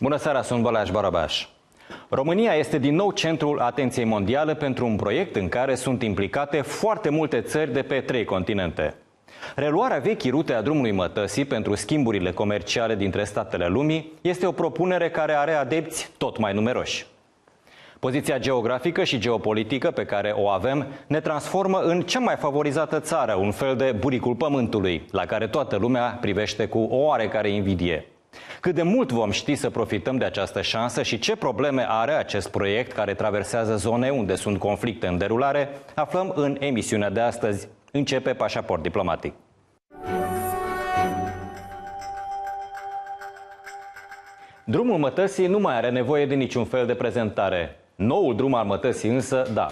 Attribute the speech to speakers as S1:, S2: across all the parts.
S1: Bună seara, sunt Balázs Barabás. România este din nou centrul atenției mondiale pentru un proiect în care sunt implicate foarte multe țări de pe 3 continente. Reluarea vechii rute a Drumului Mătăsii pentru schimburile comerciale dintre statele lumii este o propunere care are adepți tot mai numeroși. Poziția geografică și geopolitică pe care o avem ne transformă în cea mai favorizată țară, un fel de buricul pământului, la care toată lumea privește cu o oarecare invidie. Cât de mult vom ști să profităm de această șansă și ce probleme are acest proiect care traversează zone unde sunt conflicte în derulare, aflăm în emisiunea de astăzi. Începe Pașaport Diplomatic. Drumul Mătăsii nu mai are nevoie de niciun fel de prezentare. Noul drum al Mătăsii însă, da.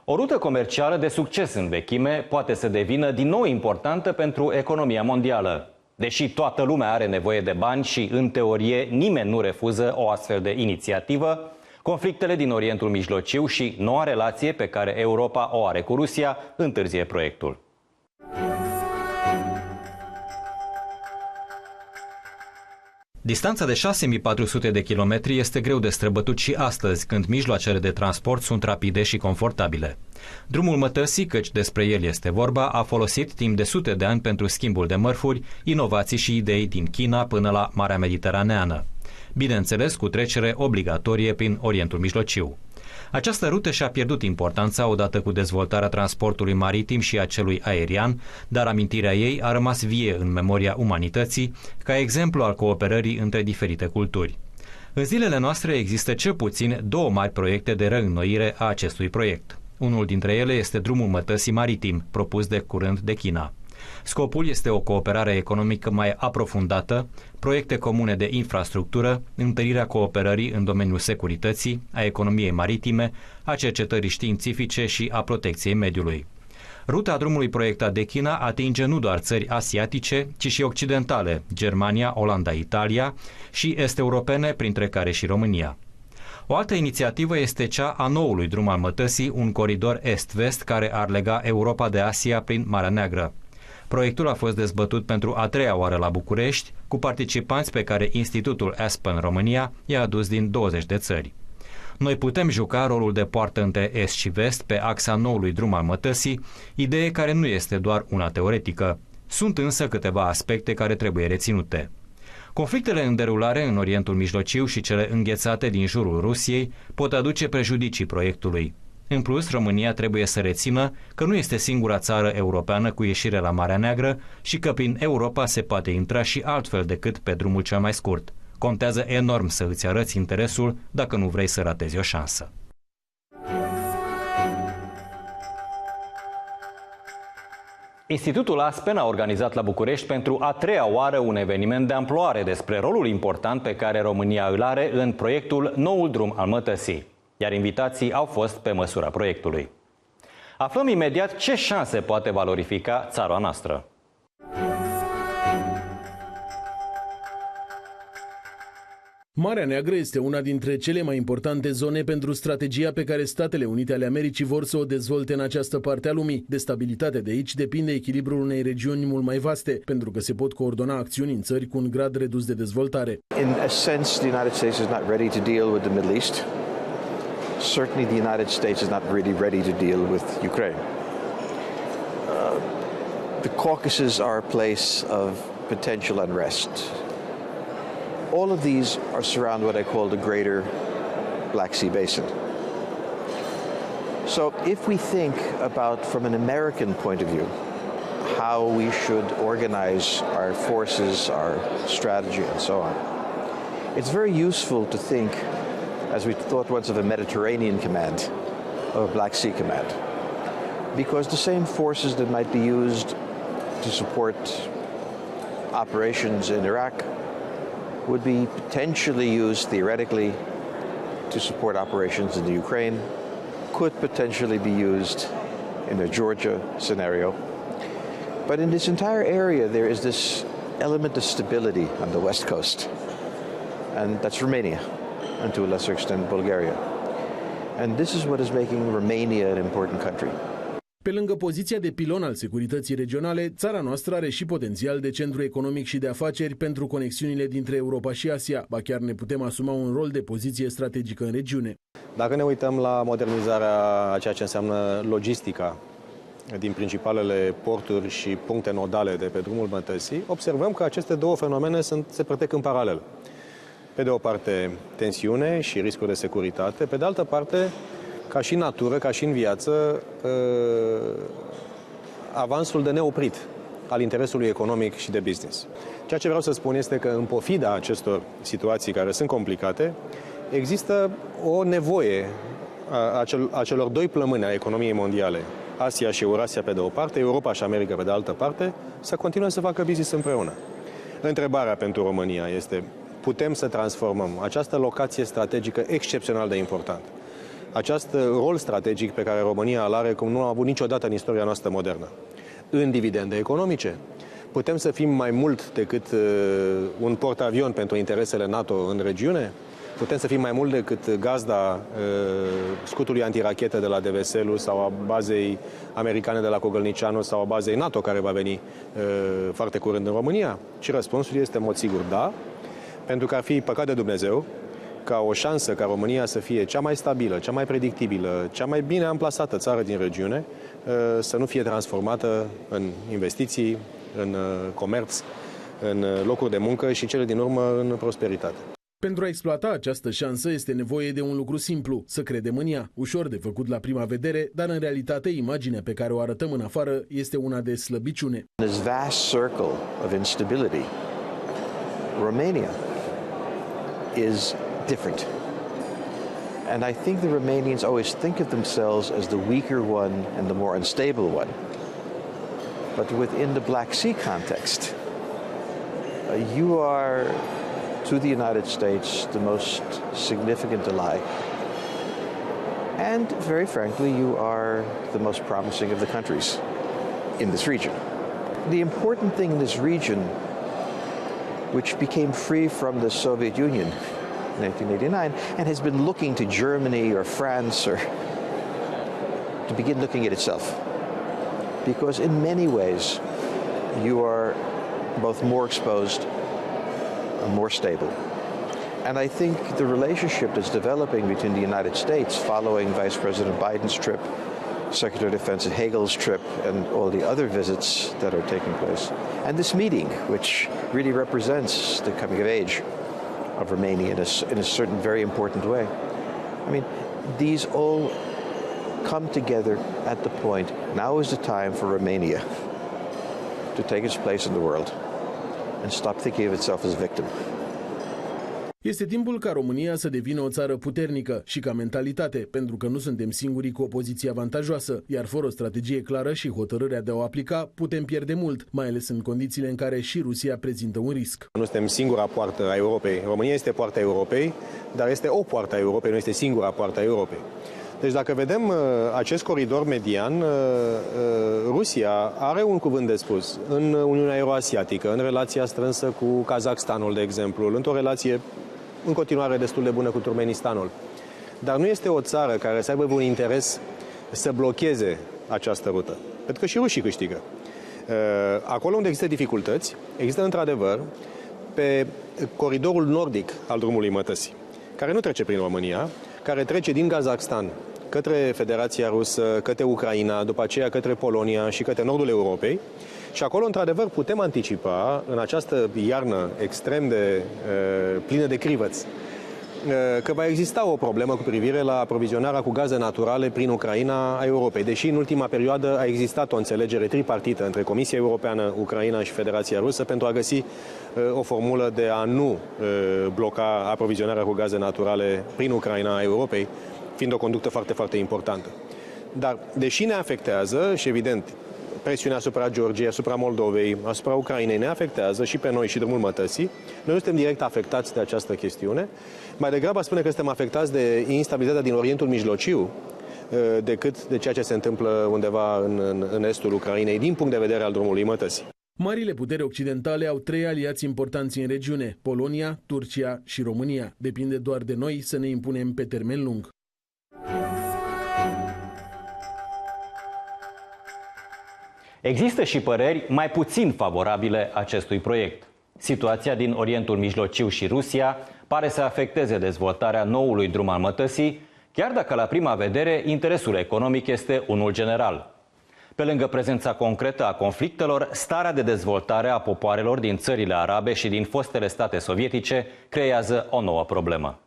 S1: O rută comercială de succes în vechime poate să devină din nou importantă pentru economia mondială. Deși toată lumea are nevoie de bani și, în teorie, nimeni nu refuză o astfel de inițiativă, conflictele din Orientul Mijlociu și noua relație pe care Europa o are cu Rusia întârzie proiectul. Distanța de 6400 de kilometri este greu de străbătut și astăzi, când mijloacele de transport sunt rapide și confortabile. Drumul Mătăsii, căci despre el este vorba, a folosit timp de sute de ani pentru schimbul de mărfuri, inovații și idei din China până la Marea Mediteraneană. Bineînțeles, cu trecere obligatorie prin Orientul Mijlociu. Această rută și-a pierdut importanța odată cu dezvoltarea transportului maritim și a celui aerian, dar amintirea ei a rămas vie în memoria umanității, ca exemplu al cooperării între diferite culturi. În zilele noastre există cel puțin 2 mari proiecte de reînnoire a acestui proiect. Unul dintre ele este Drumul Mătăsii maritim, propus de curând de China. Scopul este o cooperare economică mai aprofundată, proiecte comune de infrastructură, întărirea cooperării în domeniul securității, a economiei maritime, a cercetării științifice și a protecției mediului. Ruta drumului proiectat de China atinge nu doar țări asiatice, ci și occidentale, Germania, Olanda, Italia și est-europene, printre care și România. O altă inițiativă este cea a noului drum al Mătăsii, un coridor est-vest care ar lega Europa de Asia prin Marea Neagră. Proiectul a fost dezbătut pentru a 3-a oară la București, cu participanți pe care Institutul Aspen România i-a adus din 20 de țări. Noi putem juca rolul de poartă între est și vest pe axa noului drum al Mătăsii, idee care nu este doar una teoretică. Sunt însă câteva aspecte care trebuie reținute. Conflictele în derulare în Orientul Mijlociu și cele înghețate din jurul Rusiei pot aduce prejudicii proiectului. În plus, România trebuie să rețină că nu este singura țară europeană cu ieșire la Marea Neagră și că prin Europa se poate intra și altfel decât pe drumul cel mai scurt. Contează enorm să îți arăți interesul dacă nu vrei să ratezi o șansă. Institutul Aspen a organizat la București pentru a 3-a oară un eveniment de amploare despre rolul important pe care România îl are în proiectul Noul Drum al Mătăsii, iar invitații au fost pe măsura proiectului. Aflăm imediat ce șanse poate valorifica țara noastră.
S2: Marea Neagră este una dintre cele mai importante zone pentru strategia pe care Statele Unite ale Americii vor să o dezvolte în această parte a lumii. De stabilitate de aici depinde echilibrul unei regiuni mult mai vaste, pentru că se pot coordona acțiuni în țări cu un grad redus de dezvoltare.
S3: In a sense, the United States is not ready to deal with the Middle East. Certainly the United States is not really ready to deal with Ukraine. The Caucasus are a place of potential unrest. All of these are surrounded what I call the greater Black Sea Basin. So if we think about, from an American point of view, how we should organize our forces, our strategy, and so on, it's very useful to think, as we thought once of a Mediterranean command, of a Black Sea command, because the same forces that might be used to support operations in Iraq would be potentially used theoretically to support operations in the Ukraine, could potentially be used in the Georgia scenario. But in this entire area, there is this element of stability on the west coast, and that's Romania, and to a lesser extent Bulgaria. And this is what is making Romania an important country.
S2: Pe lângă poziția de pilon al securității regionale, țara noastră are și potențial de centru economic și de afaceri pentru conexiunile dintre Europa și Asia, ba chiar ne putem asuma un rol de poziție strategică în regiune.
S4: Dacă ne uităm la modernizarea a ceea ce înseamnă logistica din principalele porturi și puncte nodale de pe Drumul Mătăsii, observăm că aceste două fenomene se petrec în paralel. Pe de o parte, tensiune și riscuri de securitate, pe de altă parte, ca și în natură, ca și în viață, avansul de neoprit al interesului economic și de business. Ceea ce vreau să spun este că, în pofida acestor situații care sunt complicate, există o nevoie a celor doi plămâni a economiei mondiale, Asia și Eurasia pe de o parte, Europa și America pe de altă parte, să continue să facă business împreună. Întrebarea pentru România este: putem să transformăm această locație strategică excepțional de importantă, acest rol strategic pe care România îl are cum nu a avut niciodată în istoria noastră modernă, în dividende economice? Putem să fim mai mult decât un portavion pentru interesele NATO în regiune? Putem să fim mai mult decât gazda scutului antirachetă de la Deveselu sau a bazei americane de la Cogălnicianu sau a bazei NATO care va veni foarte curând în România? Și răspunsul este, în mod sigur, da, pentru că ar fi păcat de Dumnezeu ca o șansă ca România să fie cea mai stabilă, cea mai predictibilă, cea mai bine amplasată țară din regiune, să nu fie transformată în investiții, în comerț, în locuri de muncă și, în cele din urmă, în prosperitate.
S2: Pentru a exploata această șansă este nevoie de un lucru simplu, să credem în ea, ușor de făcut la prima vedere, dar în realitate imaginea pe care o arătăm în afară este una de slăbiciune.
S3: This vast circle of instability, Romania is different. And I think the Romanians always think of themselves as the weaker one and the more unstable one. But within the Black Sea context, you are, to the United States, the most significant ally. And very frankly, you are the most promising of the countries in this region. The important thing in this region, which became free from the Soviet Union in 1989 and has been looking to Germany or France or to begin looking at itself. Because in many ways you are both more exposed and more stable. And I think the relationship that's developing between the United States following Vice President Biden's trip, Secretary of Defense Hagel's trip, and all the other visits that are taking place, and this meeting, which really represents the coming of age of Romania in a certain very important way. I mean, these all come together at the point, now is the time for Romania to take its place in the world and stop thinking of itself as a victim.
S2: Este timpul ca România să devină o țară puternică și ca mentalitate, pentru că nu suntem singurii cu o poziție avantajoasă, iar fără o strategie clară și hotărârea de a o aplica, putem pierde mult, mai ales în condițiile în care și Rusia prezintă un risc.
S4: Nu suntem singura poartă a Europei. România este poarta Europei, dar este o poartă a Europei, nu este singura poartă a Europei. Deci dacă vedem acest coridor median, Rusia are un cuvânt de spus în Uniunea Euroasiatică, în relația strânsă cu Kazakhstanul, de exemplu, într-o relație în continuare destul de bună cu Turkmenistanul. Dar nu este o țară care să aibă un interes să blocheze această rută, pentru că și rușii câștigă. Acolo unde există dificultăți, există într-adevăr pe coridorul nordic al Drumului Mătăsii, care nu trece prin România, care trece din Kazakhstan către Federația Rusă, către Ucraina, după aceea către Polonia și către nordul Europei. Și acolo, într-adevăr, putem anticipa, în această iarnă extrem de plină de crivăți, că va exista o problemă cu privire la aprovizionarea cu gaze naturale prin Ucraina a Europei. Deși în ultima perioadă a existat o înțelegere tripartită între Comisia Europeană, Ucraina și Federația Rusă pentru a găsi o formulă de a nu bloca aprovizionarea cu gaze naturale prin Ucraina a Europei, fiind o conductă foarte, foarte importantă. Dar, deși ne afectează, și evident, presiunea asupra Georgiei, asupra Moldovei, asupra Ucrainei ne afectează și pe noi și Drumul Mătăsii, noi nu suntem direct afectați de această chestiune. Mai degrabă spune că suntem afectați de instabilitatea din Orientul Mijlociu decât de ceea ce se întâmplă undeva în estul Ucrainei, din punct de vedere al Drumului Mătăsii.
S2: Marile puteri occidentale au 3 aliați importanți în regiune: Polonia, Turcia și România. Depinde doar de noi să ne impunem pe termen lung.
S5: Există și păreri mai puțin favorabile acestui proiect. Situația din Orientul Mijlociu și Rusia pare să afecteze dezvoltarea noului drum al Mătăsii, chiar dacă la prima vedere interesul economic este unul general. Pe lângă prezența concretă a conflictelor, starea de dezvoltare a popoarelor din țările arabe și din fostele state sovietice creează o nouă problemă.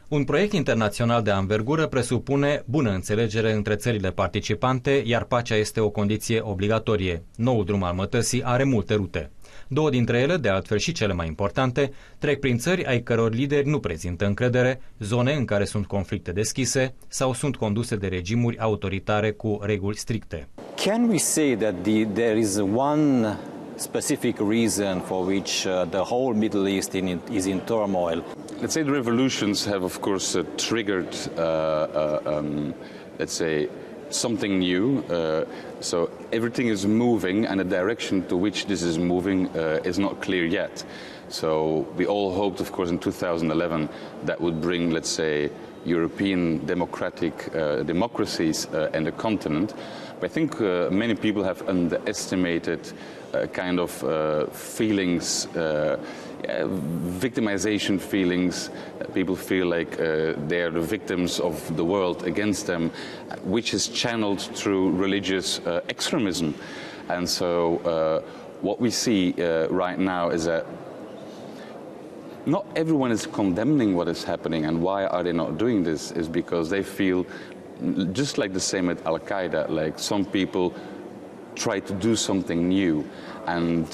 S1: Un proiect internațional de anvergură presupune bună înțelegere între țările participante, iar pacea este o condiție obligatorie. Noul drum al Mătăsii are multe rute. Două dintre ele, de altfel și cele mai importante, trec prin țări ai căror lideri nu prezintă încredere, zone în care sunt conflicte deschise sau sunt conduse de regimuri autoritare cu reguli stricte.
S5: Can we say that there is one specific reason for which the whole Middle East is in turmoil?
S6: Let's say the revolutions have, of course, triggered, let's say, something new. So everything is moving, and the direction to which this is moving is not clear yet. So we all hoped, of course, in 2011 that would bring, let's say, European democracies in the continent. But I think many people have underestimated kind of feelings, victimization feelings. People feel like they are the victims of the world against them, which is channeled through religious extremism. And so what we see right now is that not everyone is condemning what is happening, and why are they not doing this is because they feel just like the same with Al-Qaeda, like some people try to do something new. And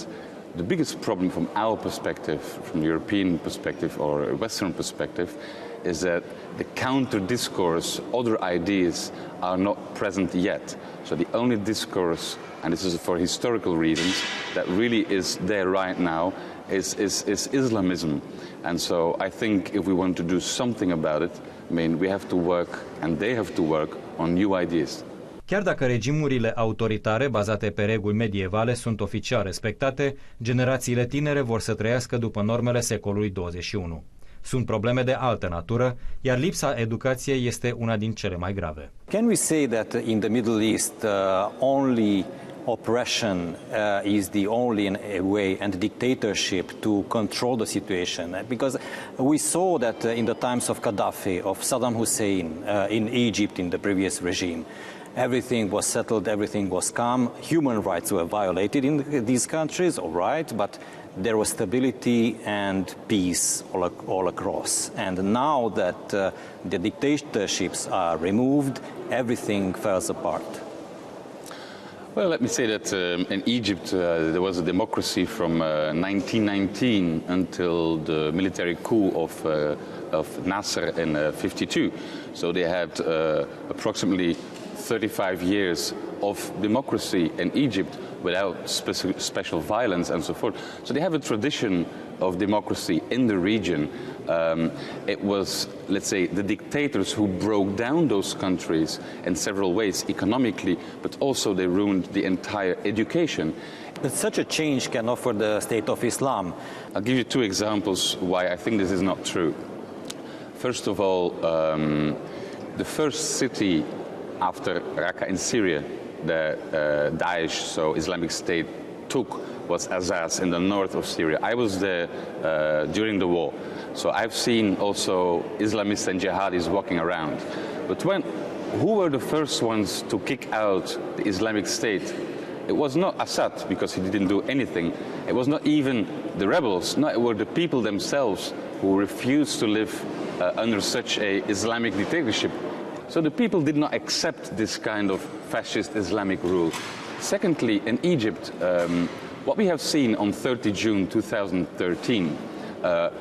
S6: the biggest problem from our perspective, from the European perspective or a Western perspective, is that the counter-discourse, other ideas are not present yet. So the only discourse, and this is for historical reasons, that really is there right now is Islamism. And so I think if we want to do something about it, I mean, we have to work, and they have to work, on new ideas.
S1: Chiar dacă regimurile autoritare bazate pe reguli medievale sunt oficial respectate, generațiile tinere vor să trăiască după normele secolului 21. Sunt probleme de altă natură, iar lipsa educației este una din cele mai grave.
S5: Can we say that in the Middle East only oppression is the only way, and dictatorship to control the situation? Because we saw that in the times of Gaddafi, of Saddam Hussein, in Egypt, in the previous regime, everything was settled, everything was calm. Human rights were violated in these countries, all right, but there was stability and peace all across. And now that the dictatorships are removed, everything falls apart.
S6: Well, let me say that in Egypt there was a democracy from 1919 until the military coup of Nasser in 52. So they had approximately 35 years of democracy in Egypt without special violence and so forth. So they have a tradition of democracy in the region. It was, let's say, the dictators who broke down those countries in several ways, economically, but also they ruined the entire education.
S5: But such a change can offer the state of Islam.
S6: I'll give you two examples why I think this is not true. First of all, the first city after Raqqa in Syria that Daesh, so Islamic State, took was Azaz in the north of Syria. I was there during the war, so I've seen also Islamists and jihadis walking around. But who were the first ones to kick out the Islamic State? It was not Assad, because he didn't do anything. It was not even the rebels. No, it were the people themselves who refused to live under such a Islamic dictatorship. So the people did not accept this kind of fascist Islamic rule. Secondly, in Egypt, what we have seen on 30 June 2013,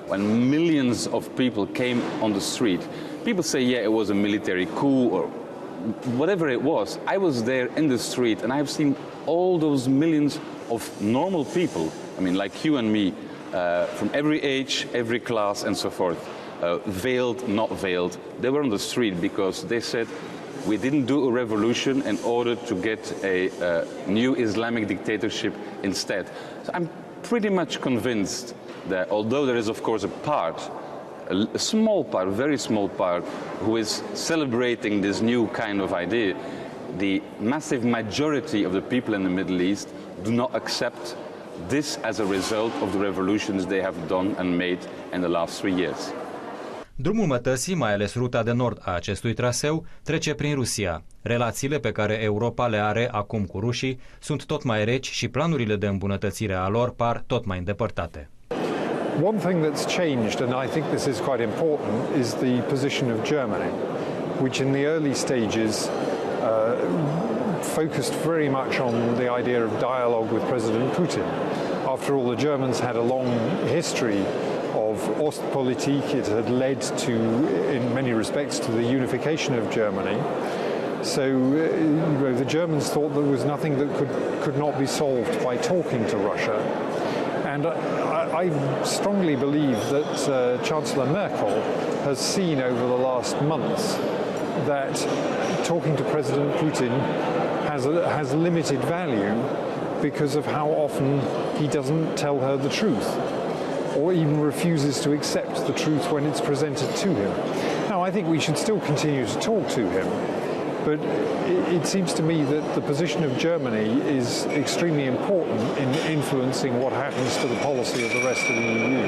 S6: when millions of people came on the street, people say, yeah, it was a military coup or whatever it was. I was there in the street and I've seen all those millions of normal people, I mean, like you and me, from every age, every class and so forth. Veiled, not veiled, they were on the street because they said we didn't do a revolution in order to get a new Islamic dictatorship instead. So I'm pretty much convinced that although there is of course a part a small part, a very small part, who is celebrating this new kind of idea. The massive majority of the people in the Middle East do not accept this as a result of the revolutions they have done and made in the last 3 years.
S1: Drumul Mătăsii, mai ales ruta de nord a acestui traseu, trece prin Rusia. Relațiile pe care Europa le are acum cu rușii sunt tot mai reci și planurile de îmbunătățire a lor par tot mai îndepărtate.
S7: One thing that's changed, and I think this is quite important, is the position of Germany, which in the early stages focused very much on the idea of dialogue with President Putin. After all, the Germans had a long history of Ostpolitik. It had led to, in many respects, to the unification of Germany. So the Germans thought there was nothing that could not be solved by talking to Russia. And I strongly believe that Chancellor Merkel has seen over the last months that talking to President Putin has limited value because of how often he doesn't tell her the truth, or even refuses to accept the truth when it's presented to him. Now, I think we should still continue to talk to him, but it seems to me that the position of Germany is extremely important in influencing what happens to the policy of the rest of the EU.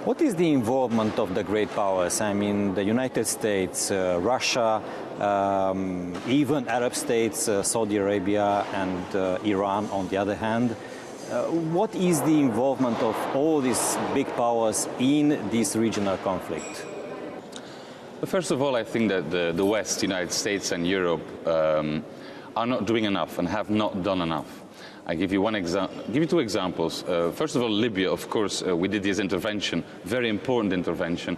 S5: What is the involvement of the great powers? I mean, the United States, Russia, even Arab states, Saudi Arabia and Iran on the other hand. What is the involvement of all these big powers in this regional conflict?
S6: First of all, I think that the West, United States and Europe are not doing enough and have not done enough. I give you two examples. First of all, Libya, of course, we did this intervention, very important intervention,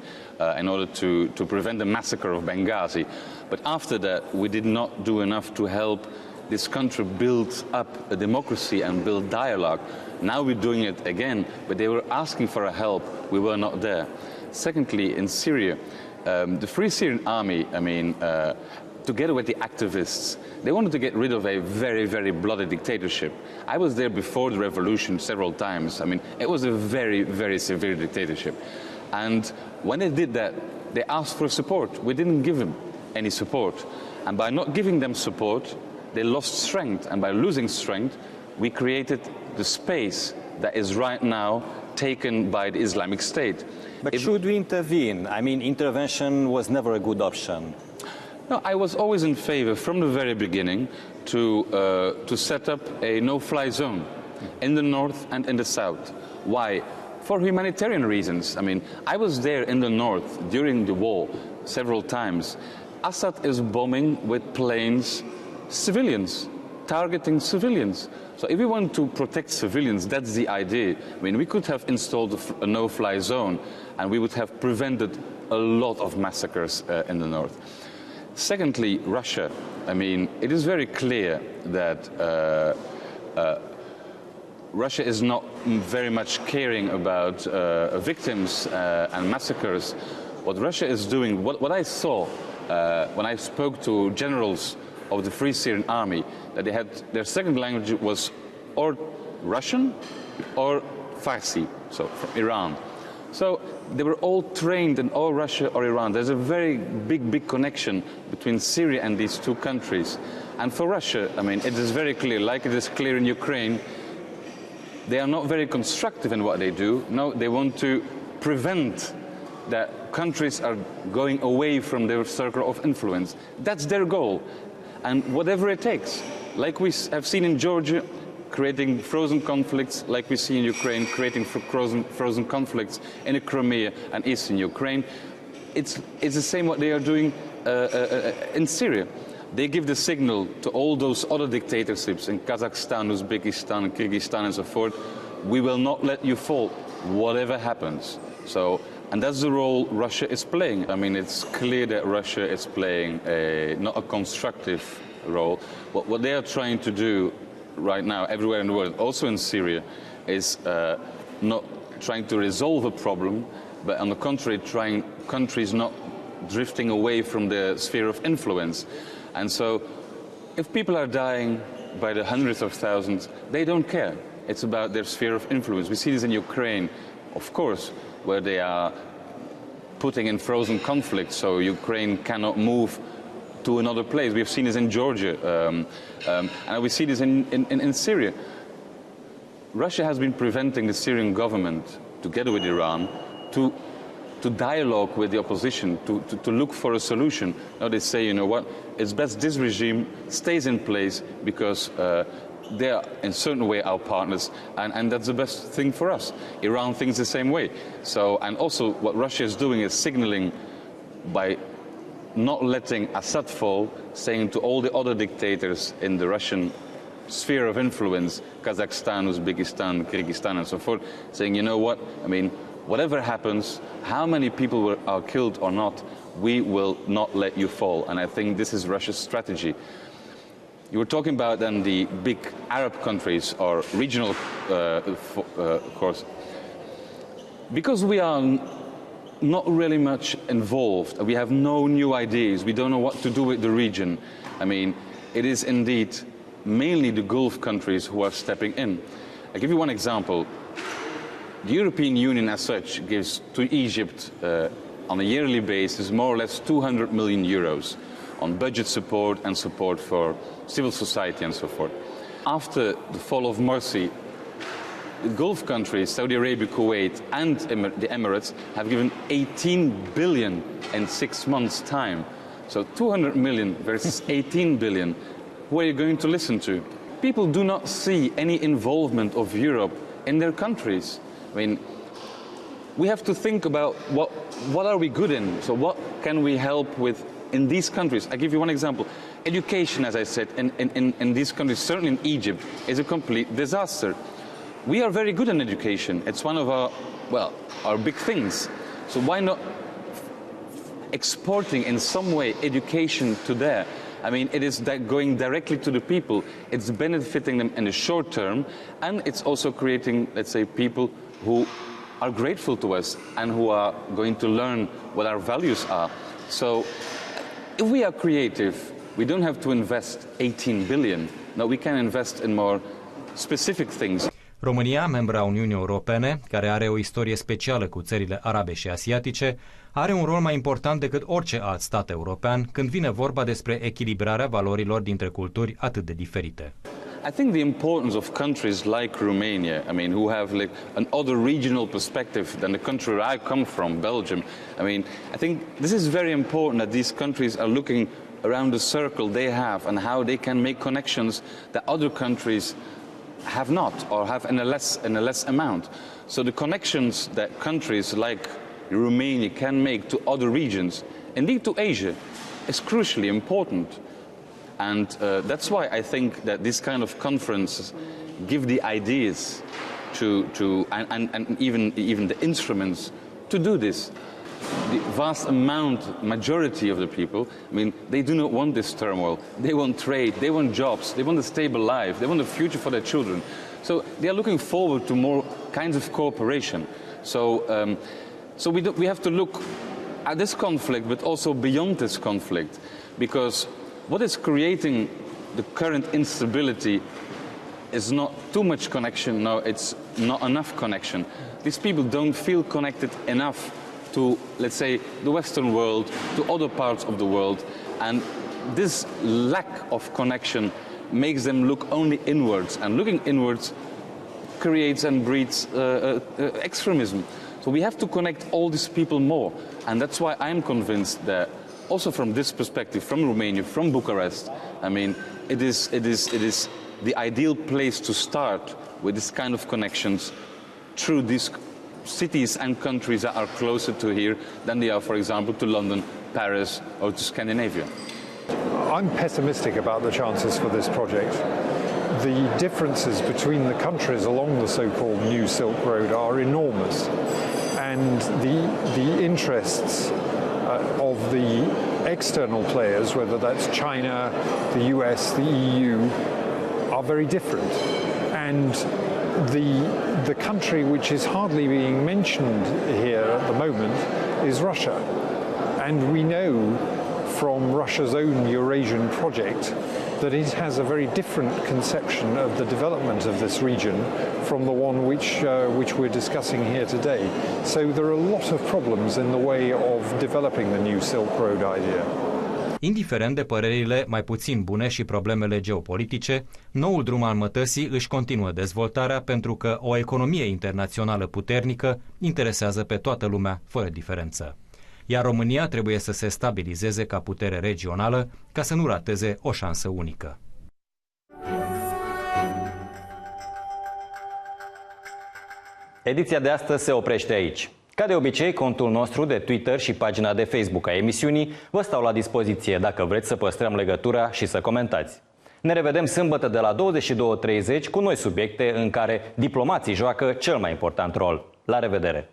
S6: in order to prevent the massacre of Benghazi. But after that, we did not do enough to help this country build up a democracy and build dialogue. Now we're doing it again, but they were asking for our help. We were not there. Secondly, in Syria, the Free Syrian Army, together with the activists, they wanted to get rid of a very, very bloody dictatorship. I was there before the revolution several times. It was a very, very severe dictatorship. And when they did that, they asked for support. We didn't give them any support. And by not giving them support, they lost strength. And by losing strength, we created the space that is right now taken by the Islamic State.
S5: But should we intervene? Intervention was never a good option.
S6: No, I was always in favor from the very beginning to set up a no-fly zone in the north and in the south. Why? For humanitarian reasons. I was there in the north during the war several times. Assad is bombing with planes civilians, targeting civilians. So if we want to protect civilians, that's the idea. We could have installed a no-fly zone and we would have prevented a lot of massacres in the north. Secondly, Russia. It is very clear that Russia is not very much caring about victims and massacres. What Russia is doing, what I saw when I spoke to generals of the Free Syrian Army, that they had their second language was or Russian or Farsi, so from Iran. So they were all trained in or Russia or Iran. There's a very big connection between Syria and these two countries. And for Russia, it is very clear, like it is clear in Ukraine, they are not very constructive in what they do. No, they want to prevent that countries are going away from their circle of influence. That's their goal. And whatever it takes, like we have seen in Georgia, creating frozen conflicts, like we see in Ukraine, creating frozen conflicts in the Crimea and eastern Ukraine. It's the same what they are doing in Syria. They give the signal to all those other dictatorships in Kazakhstan, Uzbekistan, Kyrgyzstan and so forth, we will not let you fall, whatever happens. And that's the role Russia is playing. It's clear that Russia is playing not a constructive role. What they are trying to do right now, everywhere in the world, also in Syria, is not trying to resolve a problem, but on the contrary, trying countries not drifting away from the sphere of influence. And so, if people are dying by the hundreds of thousands, they don't care. It's about their sphere of influence. We see this in Ukraine, of course, where they are putting in frozen conflict so Ukraine cannot move to another place. We've seen this in Georgia, and we see this in Syria. Russia has been preventing the Syrian government, together with Iran, to dialogue with the opposition, to look for a solution. Now they say, you know what, it's best this regime stays in place because they are in a certain way our partners, and that's the best thing for us. Iran thinks the same way. So, and also what Russia is doing is signaling by not letting Assad fall, saying to all the other dictators in the Russian sphere of influence, Kazakhstan, Uzbekistan, Kyrgyzstan and so forth, saying, you know what, I mean, whatever happens, how many people are killed or not, we will not let you fall. And I think this is Russia's strategy. You were talking about then the big Arab countries or regional, of course. Because we are not really much involved, we have no new ideas, we don't know what to do with the region. I mean, it is indeed mainly the Gulf countries who are stepping in. I'll give you one example. The European Union as such gives to Egypt on a yearly basis more or less 200 million euros on budget support and support for civil society and so forth. After the fall of Morsi, the Gulf countries, Saudi Arabia, Kuwait and the Emirates have given 18 billion in 6 months' time. So 200 million versus 18 billion. Who are you going to listen to? People do not see any involvement of Europe in their countries. I mean, we have to think about what are we good in? So what can we help with in these countries? I give you one example. Education, as I said, in these countries, certainly in Egypt, is a complete disaster. We are very good in education. It's one of our big things. So why not exporting in some way education to there? I mean, it is going directly to the people. It's benefiting them in the short term, and it's also creating, let's say, people who are grateful to us and who are going to learn what our values are. So if we are creative, we don't have to invest 18 billion. No, we can invest in more specific things.
S1: România, membra Uniunii Europene, care are o istorie specială cu țările arabe și asiatice, are un rol mai important decât orice alt stat european când vine vorba despre echilibrarea valorilor dintre culturi atât de diferite.
S6: I think the importance of countries like Romania, I mean, who have like an other regional perspective than the country where I come from, Belgium. I mean, I think this is very important that these countries are looking around the circle they have and how they can make connections that other countries have not or have in a less amount. So the connections that countries like Romania can make to other regions, indeed to Asia, is crucially important. And that's why I think that this kind of conferences give the ideas and even the instruments to do this. The vast majority of the people, I mean, they do not want this turmoil. They want trade, they want jobs, they want a stable life, they want a future for their children. So they are looking forward to more kinds of cooperation. So, we have to look at this conflict, but also beyond this conflict, because what is creating the current instability is not too much connection, no, it's not enough connection. These people don't feel connected enough to, let's say, the Western world, to other parts of the world, and this lack of connection makes them look only inwards, and looking inwards creates and breeds extremism. So we have to connect all these people more, and that's why I'm convinced that also from this perspective, from Romania, from Bucharest, I mean, it is the ideal place to start with this kind of connections through these cities and countries that are closer to here than they are, for example, to London, Paris, or to Scandinavia.
S7: I'm pessimistic about the chances for this project. The differences between the countries along the so-called New Silk Road are enormous, and the interests of the external players, whether that's China, the US, the EU, are very different. And the country which is hardly being mentioned here at the moment is Russia. And we know from Russia's own Eurasian project that it has a very different conception of the development of this region from the one which we're discussing here today. So there are a lot of problems in the way of developing the new Silk Road idea.
S1: Indiferent de părerile mai puțin bune și problemele geopolitice, noul drum al mătăsii își continuă dezvoltarea pentru că o economie internațională puternică interesează pe toată lumea, fără diferență. Iar România trebuie să se stabilizeze ca putere regională ca să nu rateze o șansă unică.
S8: Ediția de astăzi se oprește aici. Ca de obicei, contul nostru de Twitter și pagina de Facebook a emisiunii vă stau la dispoziție dacă vreți să păstrăm legătura și să comentați. Ne revedem sâmbătă de la 22:30 cu noi subiecte în care diplomații joacă cel mai important rol. La revedere!